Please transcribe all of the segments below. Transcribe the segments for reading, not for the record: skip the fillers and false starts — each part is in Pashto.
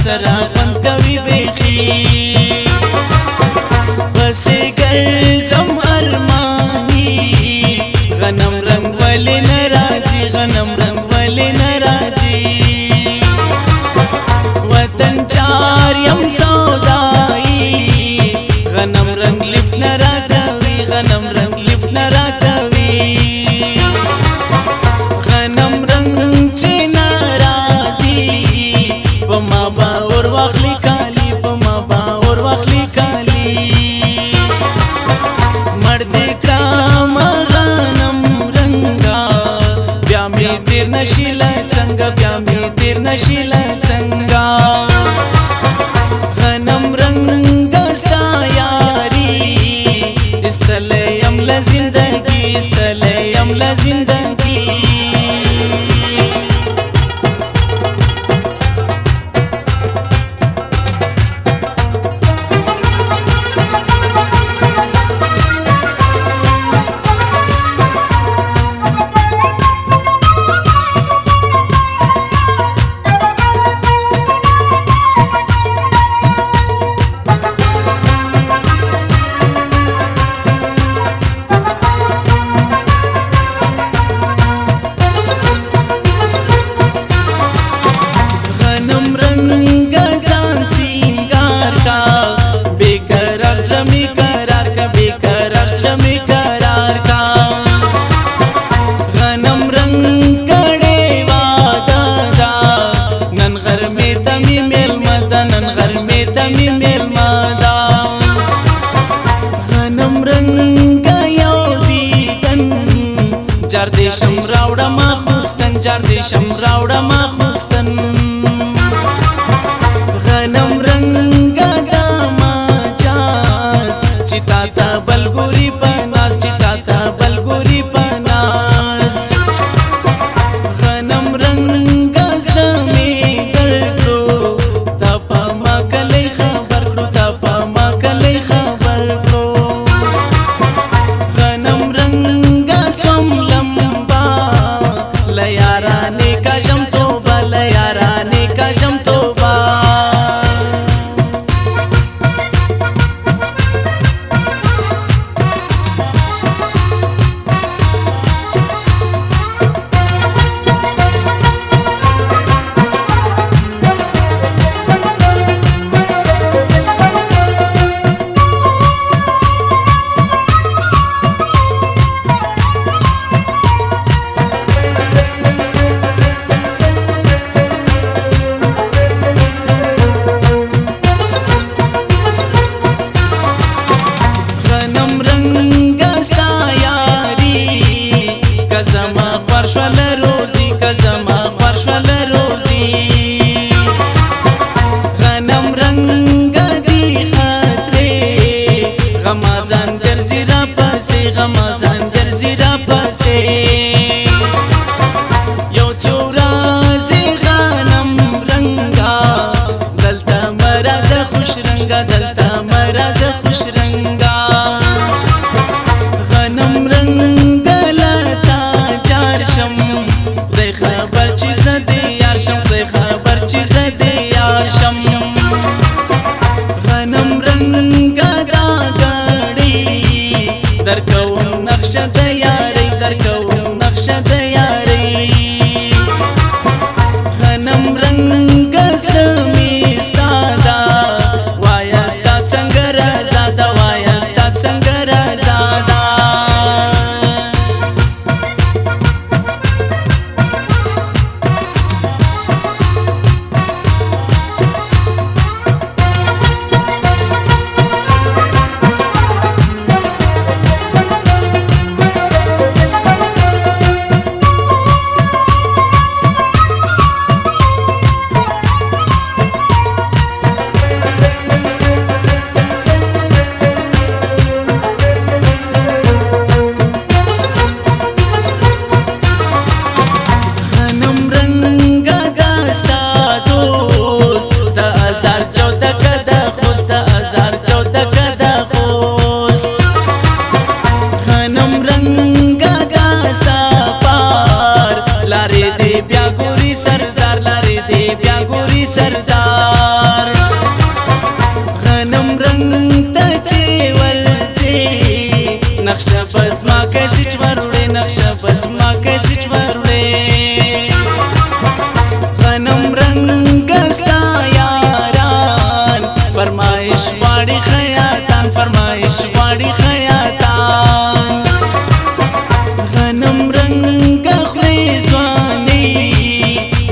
سرا خوند کوي بیخي پسې ګرځم ارماني غنم رنگ ولې ناراضي غنم رنگ ولې ناراضي وطن چار یم سودائی غنم رنگ لفت نرا کوي غنم رنگ لفت نرا کوي غنم رنگ چې ناراضي پما باور واخلي کالی پما باور واخلي کالی مرد کرام غنم رنگا بیا می تیر نشیل څنګه بیا می تیر نشیل څنګه غنم رنگ ستا یاری استلیم ل زندگی استلیم ل زندگی جار دیشم راوڑا ما خوستن جار دیشم راوڑا ما خوستن غنم رنگا دا مجاز چیتا تا بلگوری پناس چیتا تا بلگوری پناس غنم رنگا زمی درکلو تا پا ما کلی خبر کرو تا پا ما کلی خبر کرو غنم رنگا سملا لیارانے کا جم توبہ لیارانے کا جم توبہ خوارشوال روزی کزما خوارشوال روزی غنم رنگ دی خطره غمازان گرزی را پسه غمازان گرزی را پسه یو چورازی غنم رنگا دلتا مراز خوش رنگا دلتا مراز خوش رنگا غنم رنگ خدای خبر چی زده یار شم خدای خبر چی زده یار شم غنم رنگا دا گاڑی درکوم نقش د یاری درکوم نقش د یاری غنم رنگ زمی استادا وایستا څنګه رضا وایستا څنګه رضا نقشه بس ما کیسټ وروړې نقشه بس ما کیسټ وروړې غنم رنگ ستا یاران فرمایش واړي خیاطان فرمایش واړي خیاطان غنم رنگ خوري ځواني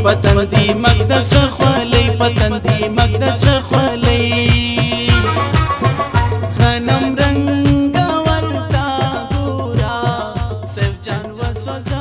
پتن دی مقدس رخولي پتن دی مقدس رخولي غنم رنگ ورتا ګورا سیف جان وسوځه